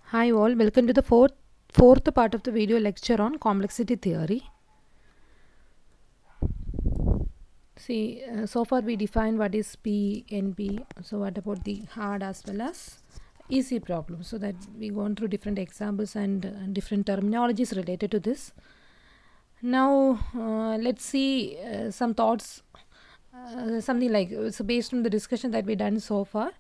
Hi all, welcome to the fourth part of the video lecture on complexity theory. See, so far we defined what is P, NP. So what about the hard as well as easy problems? So that we gone through different examples and different terminologies related to this. Now let's see some thoughts, something like so based on the discussion that we done so far.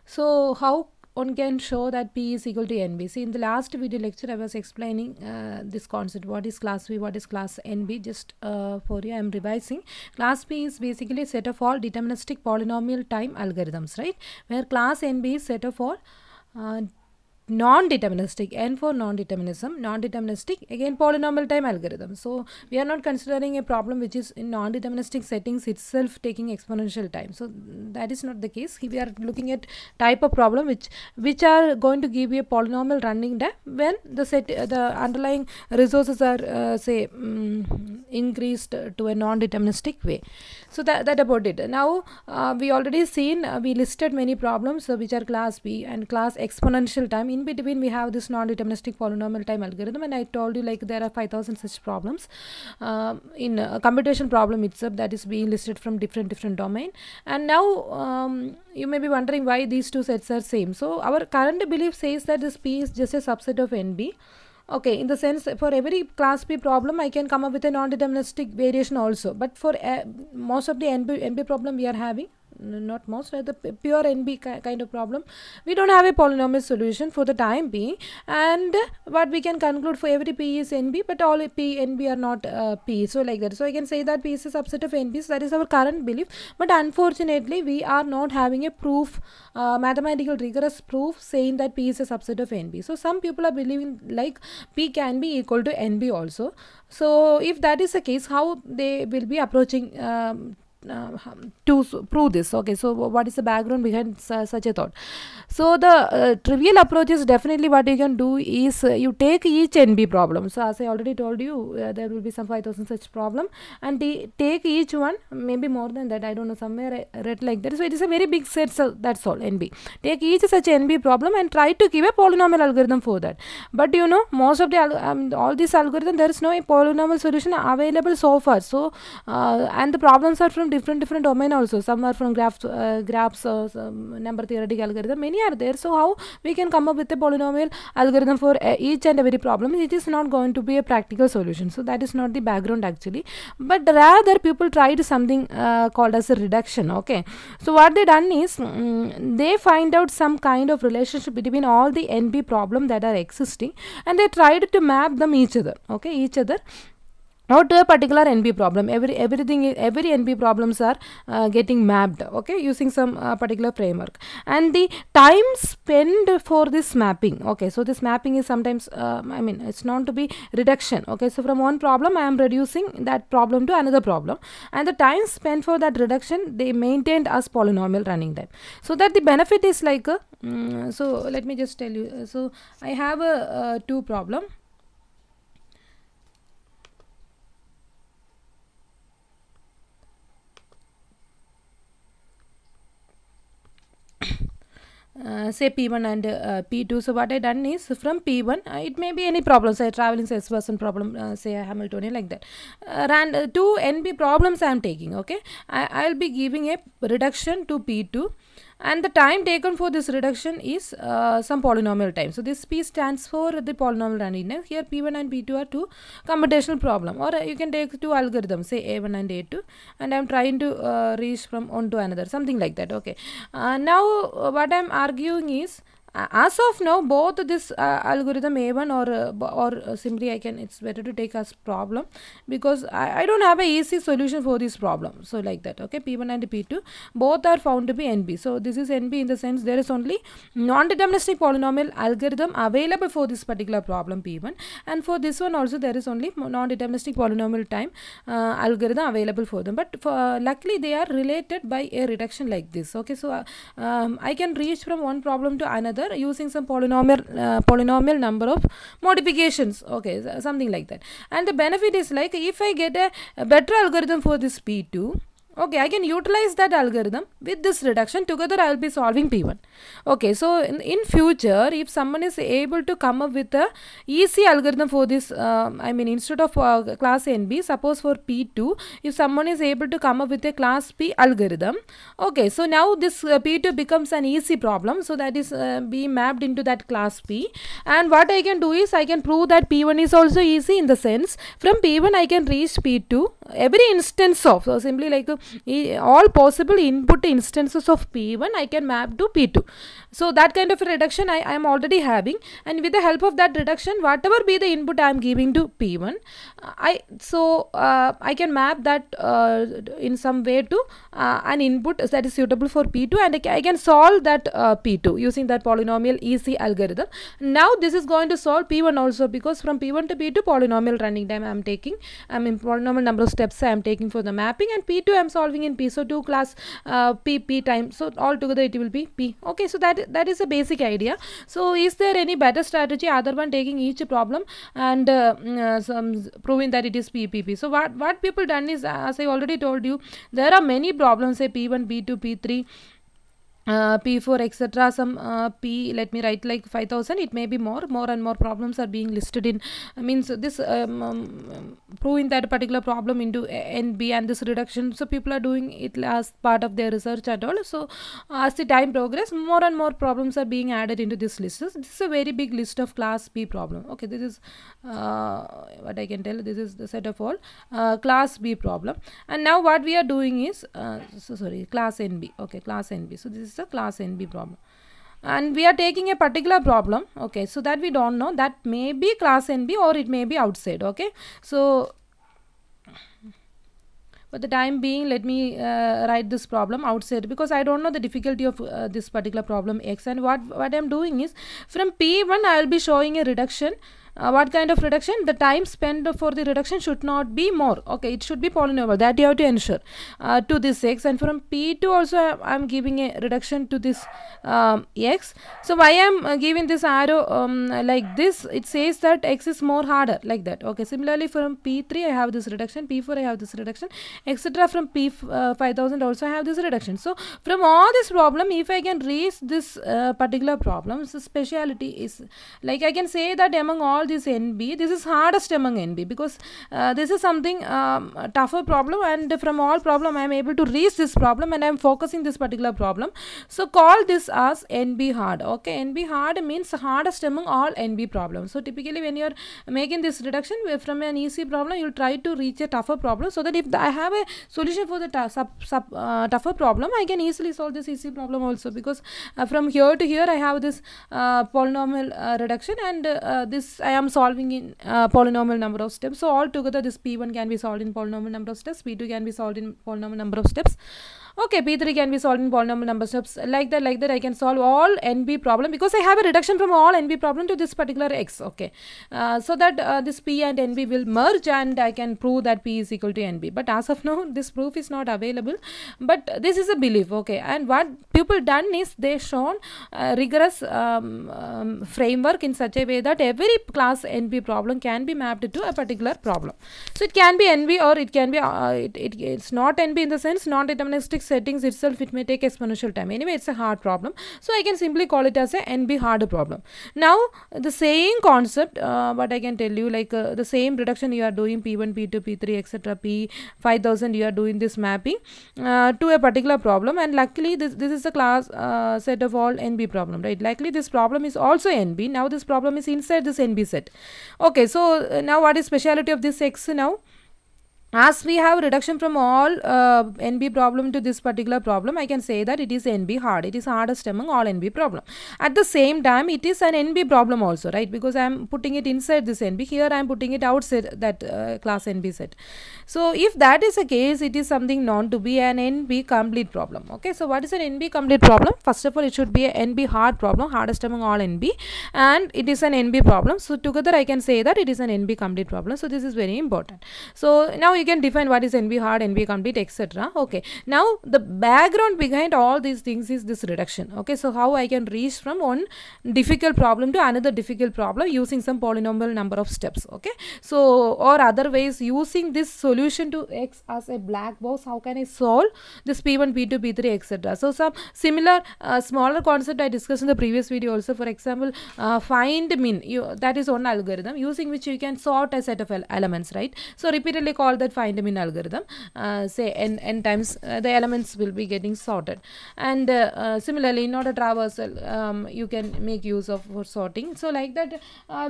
So how one can show that P is equal to NB. See, in the last video lecture I was explaining this concept, what is class P, what is class NB. Just for you I am revising. Class P is basically a set of all deterministic polynomial time algorithms, right, where class NB is set of all non-deterministic, N for non-determinism, non-deterministic, again polynomial time algorithm. So we are not considering a problem which is in non-deterministic settings itself taking exponential time. So that is not the case. Here we are looking at type of problem which are going to give you a polynomial running time when the underlying resources are say increased to a non-deterministic way. So that about it. Now we already seen, we listed many problems which are class P and class exponential time. In between we have this non-deterministic polynomial time algorithm, and I told you like there are 5000 such problems in a computation problem itself that is being listed from different domain. And now you may be wondering why these two sets are same. So our current belief says that this P is just a subset of NB. Okay, in the sense for every class P problem I can come up with a non-deterministic variation also, but for most of the NB problem we are having, not most, the pure NB kind of problem, we don't have a polynomial solution for the time being. And what we can conclude, for every P is NB, but all P NB are not P. So like that. So I can say that P is a subset of NB. So that is our current belief. But unfortunately, we are not having a proof, mathematical rigorous proof saying that P is a subset of NB. So some people are believing like P can be equal to NB also. So if that is the case, how they will be approaching to prove this? Okay, so what is the background behind such a thought? So the trivial approach is definitely what you can do is you take each NB problem. So as I already told you, there will be some 5000 such problem, and take each one, maybe more than that, I don't know, somewhere I read like that. So it is a very big set, so that's all. NB, take each such NB problem and try to give a polynomial algorithm for that. But you know, most of the all these algorithms, there is no polynomial solution available so far. So and the problems are from different domain also. Some are from graphs, number theoretic algorithm, many are there. So how we can come up with a polynomial algorithm for each and every problem? It is not going to be a practical solution. So that is not the background actually, but rather people tried something called as a reduction. Okay, so what they done is they find out some kind of relationship between all the NB problem that are existing, and they tried to map them each other. Okay, each other not to a particular NB problem. Every NB problems are getting mapped, okay, using some particular framework, and the time spent for this mapping. Okay, so this mapping is sometimes I mean, it's known to be reduction. Okay, so from one problem I am reducing that problem to another problem, and the time spent for that reduction they maintained as polynomial running time. So that the benefit is like so let me just tell you. So I have a two problem. Say P1 and P2. So what I done is from P1, it may be any problem, say traveling salesperson problem, say a Hamiltonian, like that. Two NB problems I am taking. Okay, I'll be giving a reduction to P2, and the time taken for this reduction is some polynomial time. So this P stands for the polynomial running time. Here P1 and P2 are two computational problem, or you can take two algorithms, say A1 and A2, and I am trying to reach from one to another, something like that. Okay, now what I am arguing is, as of now, both this algorithm A1 or simply I can, it's better to take as problem, because I don't have a easy solution for this problem. So like that. Okay, P1 and P2 both are found to be NB. So this is NB in the sense there is only non-deterministic polynomial algorithm available for this particular problem P1, and for this one also there is only non-deterministic polynomial time algorithm available for them. But luckily they are related by a reduction like this. Okay, so I can reach from one problem to another using some polynomial number of modifications. Okay, something like that. And the benefit is like, if I get a better algorithm for this P2, Okay, I can utilize that algorithm with this reduction. Together I will be solving P1. Okay, so in future, if someone is able to come up with a easy algorithm for this, I mean instead of class NB, suppose for P2, if someone is able to come up with a class P algorithm, okay, so now this P2 becomes an easy problem, so that is being mapped into that class P. And what I can do is I can prove that P1 is also easy, in the sense from P1 I can reach P2 every instance of, so simply like all possible input instances of P1 I can map to P2. So that kind of a reduction I am already having, and with the help of that reduction, whatever be the input I am giving to P1, I can map that in some way to an input that is suitable for P2, and I can solve that P2 using that polynomial easy algorithm. Now this is going to solve P1 also, because from P1 to P2 polynomial running time I am taking, in polynomial number of steps I am taking for the mapping, and P2 I am solving in P. So 2 class P time, so altogether it will be P. Okay, so that is a basic idea. So is there any better strategy other than taking each problem and proving that it is P? So what people done is, as I already told you, there are many problems, say P1, P2, P3, P4, etc. Some P, let me write like 5000, it may be more and more problems are being listed in, means this proving that particular problem into NB and this reduction. So people are doing it as part of their research and all. So as the time progress, more and more problems are being added into this list. This is a very big list of class P problem. Okay, this is what I can tell, this is the set of all class B problem. And now what we are doing is class NB. Okay, class NB. So this is a class NB problem, and we are taking a particular problem. Okay, so that we don't know, that may be class NB or it may be outside. Okay, so for the time being, let me write this problem outside, because I don't know the difficulty of this particular problem X. And what I am doing is, from P1 I will be showing a reduction. What kind of reduction? The time spent for the reduction should not be more. Okay, it should be polynomial, that you have to ensure to this X. And from P2 also I am giving a reduction to this X. So why I am giving this arrow like this? It says that X is more harder, like that. Okay, similarly from P3 I have this reduction, P4 I have this reduction, etc. From P5000 also I have this reduction. So from all this problem, if I can reach this particular problem, so speciality is, like I can say that among all this NB, this is hardest among NB, because this is something tougher problem, and from all problem I am able to reach this problem, and I am focusing this particular problem. So call this as NB hard. Okay, NB hard means hardest among all NB problems. So typically when you are making this reduction from an easy problem, you will try to reach a tougher problem, so that if I have a solution for the tougher problem, I can easily solve this easy problem also, because from here to here I have this polynomial reduction, and this I am solving in polynomial number of steps. So altogether this P1 can be solved in polynomial number of steps, P2 can be solved in polynomial number of steps. Okay, P3 can be solved in polynomial number of steps. Like that I can solve all NB problem, because I have a reduction from all NB problem to this particular X. Okay, so that this P and NB will merge, and I can prove that P is equal to NB. But as of now, this proof is not available, but this is a belief. Okay, and what people done is they shown rigorous framework in such a way that every class NB problem can be mapped to a particular problem. So it can be NB, or it can be it's not NB, in the sense non-deterministic settings itself it may take exponential time. Anyway, it's a hard problem, so I can simply call it as a NB hard problem. Now the same concept, what I can tell you, like the same reduction you are doing P1, P2, P3, etc. P5000 you are doing this mapping to a particular problem, and luckily this is the class set of all NB problem, right? Likely this problem is also NB. Now this problem is inside this NB set. Okay, so now what is speciality of this X now? As we have reduction from all NB problem to this particular problem, I can say that it is NB hard. It is hardest among all NB problem. At the same time, it is an NB problem also, right? Because I am putting it inside this NB. Here I am putting it outside that class NB set. So if that is the case, it is something known to be an NB complete problem. Okay, so what is an NB complete problem? First of all, it should be an NB hard problem, hardest among all NB, and it is an NB problem. So together I can say that it is an NB complete problem. So this is very important. So now you can define what is NB hard, NB complete, etc. Okay, now the background behind all these things is this reduction. Okay, so how I can reach from one difficult problem to another difficult problem using some polynomial number of steps. Okay, so or other ways, using this solution to X as a black box, how can I solve this P1, P2, P3, etc. So some similar smaller concept I discussed in the previous video also. For example, find min, that is one algorithm using which you can sort a set of elements, right? So repeatedly call that find min algorithm. Say n times the elements will be getting sorted. And similarly, in order traversal, you can make use of for sorting. So like that,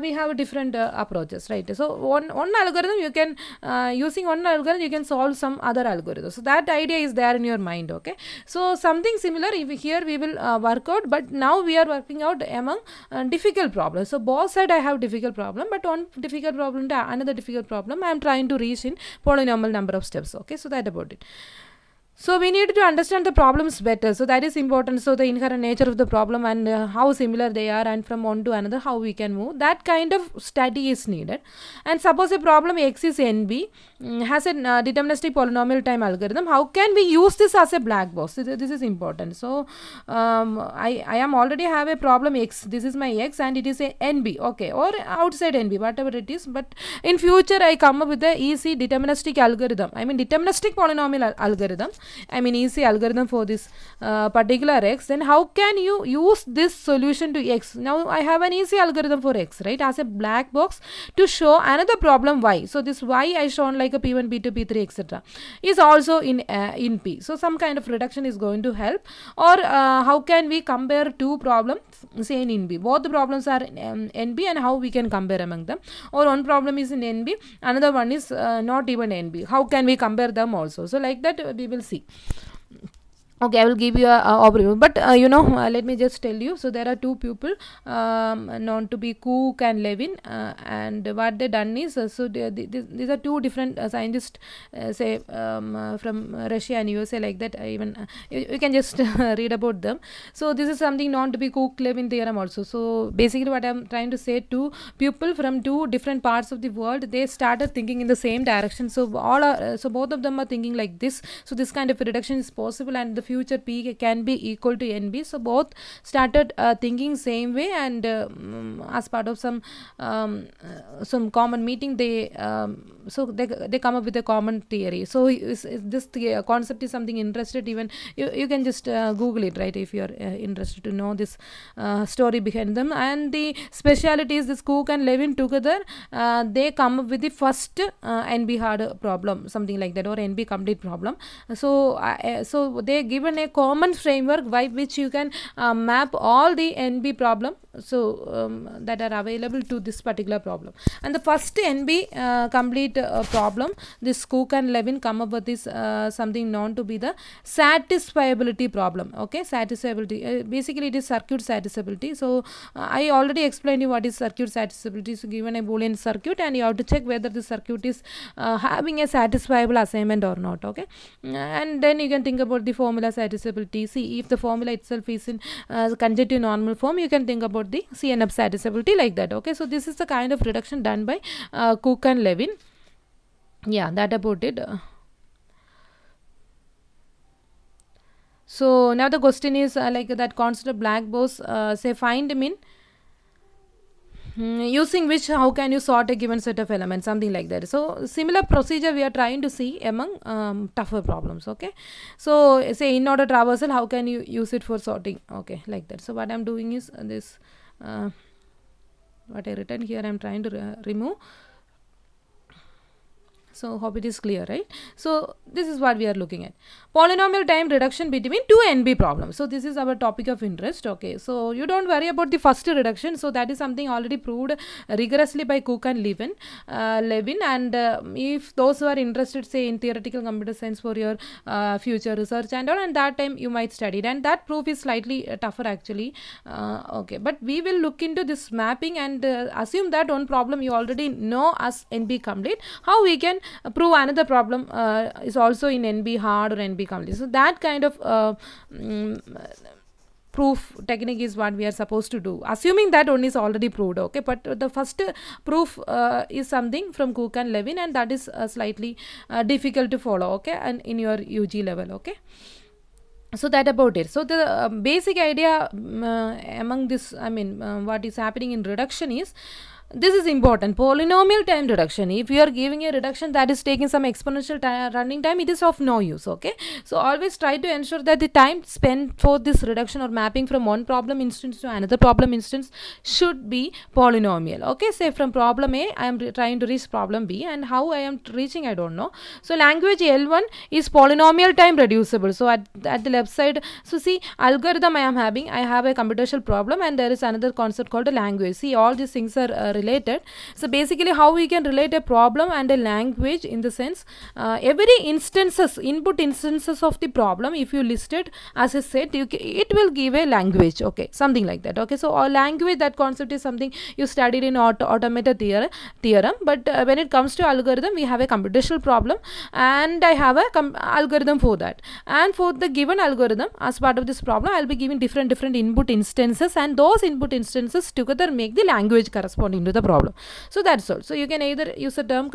we have different approaches, right? So one algorithm you can using one algorithm you can solve some other algorithm. So that idea is there in your mind. Okay, so something similar here we will work out, but now we are working out among difficult problems. So both side I have difficult problem, but one difficult problem to another difficult problem I am trying to reach in polynomial number of steps. Okay, so that about it. So we need to understand the problems better. So that is important. So the inherent nature of the problem and how similar they are, and from one to another how we can move. That kind of study is needed. And suppose a problem X is NB, has a deterministic polynomial time algorithm. How can we use this as a black box? This is important. So I am already have a problem X. This is my X and it is a NB. Okay, or outside NB, whatever it is. But in future I come up with the easy deterministic algorithm. I mean deterministic polynomial algorithm. I mean easy algorithm for this particular X. Then how can you use this solution to X? Now I have an easy algorithm for X, right, as a black box to show another problem Y. So this Y I shown like a P1, P2, P3, etc. is also in P. So some kind of reduction is going to help. Or how can we compare two problems, say in NB? Both the problems are NB, and how we can compare among them. Or one problem is in NB, another one is not even NB. How can we compare them also? So like that we will see. Okay, I will give you a overview, but let me just tell you. So there are two people known to be Cook and Levin, and what they done is, so these are two different scientists, say from Russia and USA, like that. Even you can just read about them. So this is something known to be Cook-Levin theorem also. So basically what I am trying to say, two people from two different parts of the world, they started thinking in the same direction. So so both of them are thinking like this. So this kind of reduction is possible, and the future P can be equal to NB. So both started thinking same way, and as part of some common meeting, they come up with a common theory. So this concept is something interested. Even you can just Google it, right, if you are interested to know this story behind them. And the speciality is this Cook and Levin together, they come up with the first NB hard problem, something like that, or NB complete problem. So they given a common framework by which you can map all the NB problem that are available to this particular problem. And the first NB complete problem, this Cook and Levin come up with this something known to be the satisfiability problem. Okay, satisfiability, basically it is circuit satisfiability. So I already explained you what is circuit satisfiability. So given a Boolean circuit, and you have to check whether the circuit is having a satisfiable assignment or not. Okay, and then you can think about the formula satisfiability. See, if the formula itself is in conjective normal form, you can think about the CNF satisfiability, like that. Okay, so this is the kind of reduction done by Cook and Levin. Yeah, that about it. So now the question is like that concept of black box, say find min, using which how can you sort a given set of elements, something like that. So similar procedure we are trying to see among tougher problems. Okay, so say in order traversal, how can you use it for sorting? Okay, like that. So what I am doing is this what I written here, I am trying to remove. So hope it is clear, right? So this is what we are looking at. Polynomial time reduction between two NB problems. So this is our topic of interest. Okay, so you don't worry about the first reduction. So that is something already proved rigorously by Cook and Levin. And if those who are interested, say in theoretical computer science for your future research and all, and that time you might study it. And that proof is slightly tougher actually. Okay, but we will look into this mapping and assume that one problem you already know as NB complete. How we can prove another problem is also in NB hard or NB complete. So that kind of proof technique is what we are supposed to do, assuming that one is already proved. Okay, but the first proof is something from Cook and Levin, and that is slightly difficult to follow, okay, and in your UG level. Okay, so that about it. So the basic idea among this, what is happening in reduction is, this is important, polynomial time reduction. If you are giving a reduction that is taking some exponential running time, it is of no use. Okay, so always try to ensure that the time spent for this reduction or mapping from one problem instance to another problem instance should be polynomial. Okay, say from problem A I am trying to reach problem B, and how I am reaching I don't know. So language L1 is polynomial time reducible. So at the left side, so see, algorithm I am having, I have a computational problem, and there is another concept called a language. See, all these things are related. So basically how we can relate a problem and a language in the sense, every input instances of the problem, if you list it as a set, it will give a language. Okay, something like that. Okay, so a language, that concept is something you studied in automated theorem, but when it comes to algorithm, we have a computational problem and I have a algorithm for that, and for the given algorithm, as part of this problem, I will be giving different input instances, and those input instances together make the language corresponding to the problem. So that's all. So you can either use a term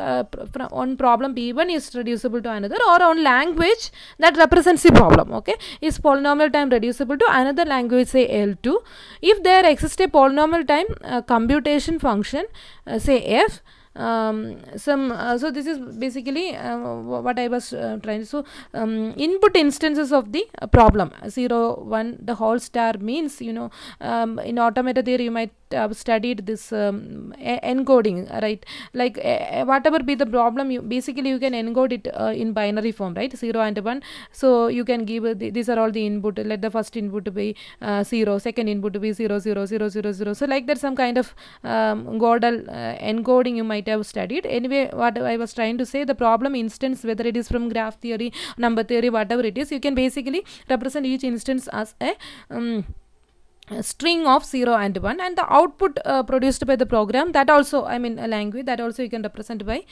on problem P1 is reducible to another, or on language that represents the problem. Okay, is polynomial time reducible to another language, say L2, if there exists a polynomial time computation function, say F. So this is basically what I was trying to. So input instances of the problem 0 1, the whole star means, you know, in automated theory you might have studied this encoding, right? Like whatever be the problem, you can encode it in binary form, right? 0 and 1. So you can give these are all the input. Let the first input be 0, second input to be 0 0 0 0 0. So like that, some kind of Gödel encoding you might have studied. Anyway, what I was trying to say, the problem instance, whether it is from graph theory, number theory, whatever it is, you can basically represent each instance as a string of 0 and 1, and the output produced by the program, that also, a language, that also you can represent by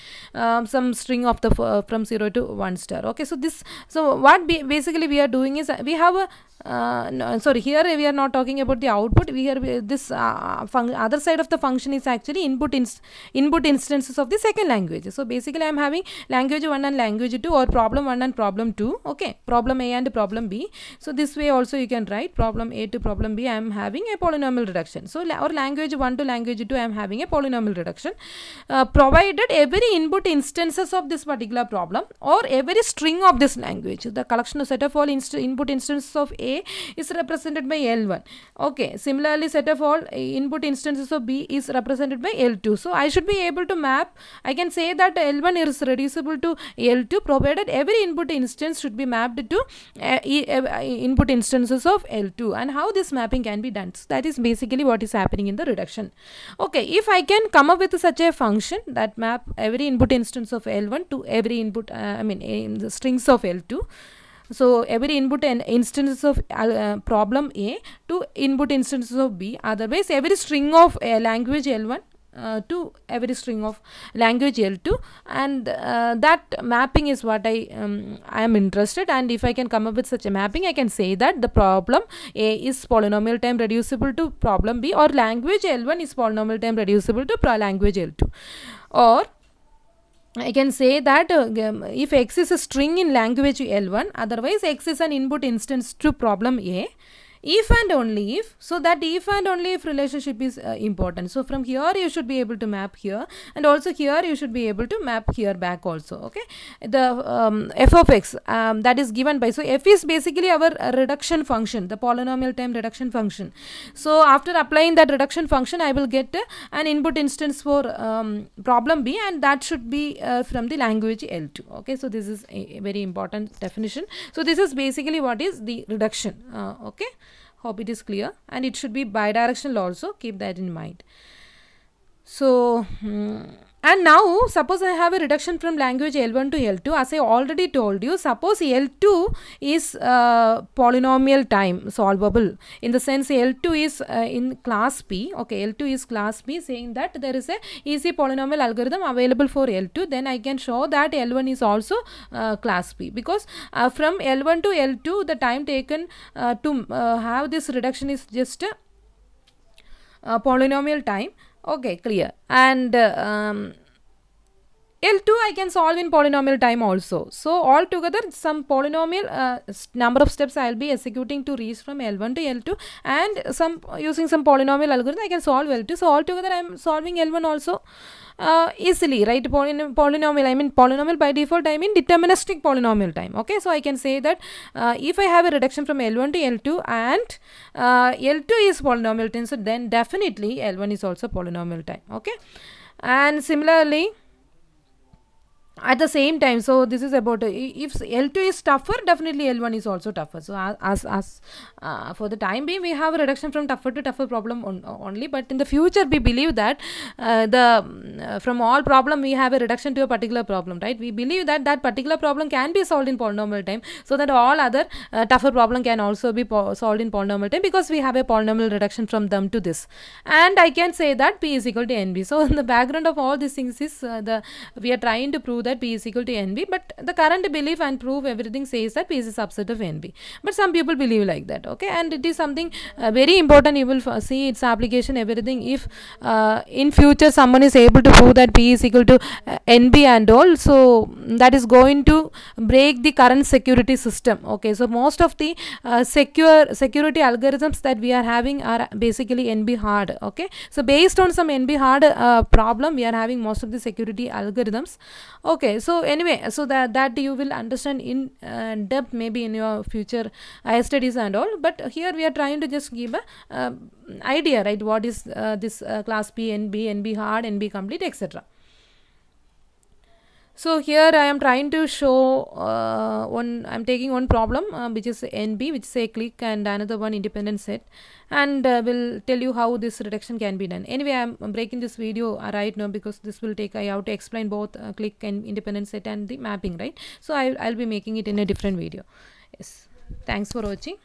some string of the from 0 to 1 star. Okay, so this, so what basically we are doing is, we have a here we are not talking about the output. We are this other side of the function is actually input instances of the second language. So basically I am having language 1 and language 2, or problem 1 and problem 2. Okay, problem A and problem B. So this way also you can write problem A to problem B, I am having a polynomial reduction. So or language 1 to language 2, I am having a polynomial reduction, provided every input instances of this particular problem, or every string of this language, the collection of set of all input instances of A is represented by L1. Okay, similarly set of all input instances of B is represented by L2. So I should be able to map, I can say that L1 is reducible to L2 provided every input instance should be mapped to input instances of L2, and how this mapping can be done. So that is basically what is happening in the reduction. Okay, if I can come up with such a function that map every input instance of L1 to every input in the strings of L2. So every input and instances of problem A to input instances of B, otherwise every string of language L1 to every string of language L2, and that mapping is what I am interested. And if I can come up with such a mapping, I can say that the problem A is polynomial time reducible to problem B, or language L1 is polynomial time reducible to language L2, or I can say that if X is a string in language L1, otherwise X is an input instance to problem A, if and only if. So that if and only if relationship is important. So from here you should be able to map here, and also here you should be able to map here back also. Okay, the f of x that is given by, so f is basically our reduction function, the polynomial time reduction function. So after applying that reduction function, I will get an input instance for problem B, and that should be from the language L2. Okay, so this is a very important definition. So this is basically what is the reduction. Okay, hope it is clear, and it should be bidirectional also, keep that in mind. So And now suppose I have a reduction from language L1 to L2. As I already told you, suppose L2 is polynomial time solvable, in the sense L2 is in class P. Okay, L2 is class P, saying that there is a easy polynomial algorithm available for L2. Then I can show that L1 is also class P, because from L1 to L2 the time taken to have this reduction is just polynomial time. Okay, clear. And L2 I can solve in polynomial time also. So altogether some polynomial number of steps I will be executing to reach from L1 to L2, and some using some polynomial algorithm I can solve L2. So altogether I am solving L1 also easily, right? Polynomial, I mean polynomial by default, I mean deterministic polynomial time. Okay, so I can say that if I have a reduction from L1 to L2 and L2 is polynomial time, so then definitely L1 is also polynomial time. Okay, and similarly at the same time, so this is about if L2 is tougher, definitely L1 is also tougher. So as for the time being we have a reduction from tougher to tougher problem only, but in the future we believe that from all problem we have a reduction to a particular problem, right? We believe that that particular problem can be solved in polynomial time, so that all other tougher problem can also be solved in polynomial time, because we have a polynomial reduction from them to this. And I can say that P is equal to NB. So in the background of all these things is we are trying to prove that P is equal to NB, but the current belief and proof everything says that P is a subset of NB, but some people believe like that. Okay, and it is something very important. You will see its application, everything, if in future someone is able to prove that P is equal to NB and all, so that is going to break the current security system. Okay, so most of the security algorithms that we are having are basically NB hard. Okay, so based on some NB hard problem we are having most of the security algorithms. Okay, so anyway, so that you will understand in depth maybe in your future higher studies and all, but here we are trying to just give a idea, right? What is this class P, NB, NB hard, NB complete, etc. So here I am trying to show I am taking one problem which is NB, which is a click, and another one independent set, and will tell you how this reduction can be done. Anyway, I am breaking this video right now because this will take, I have to explain both click and independent set and the mapping, right? So I'll be making it in a different video. Yes, thanks for watching.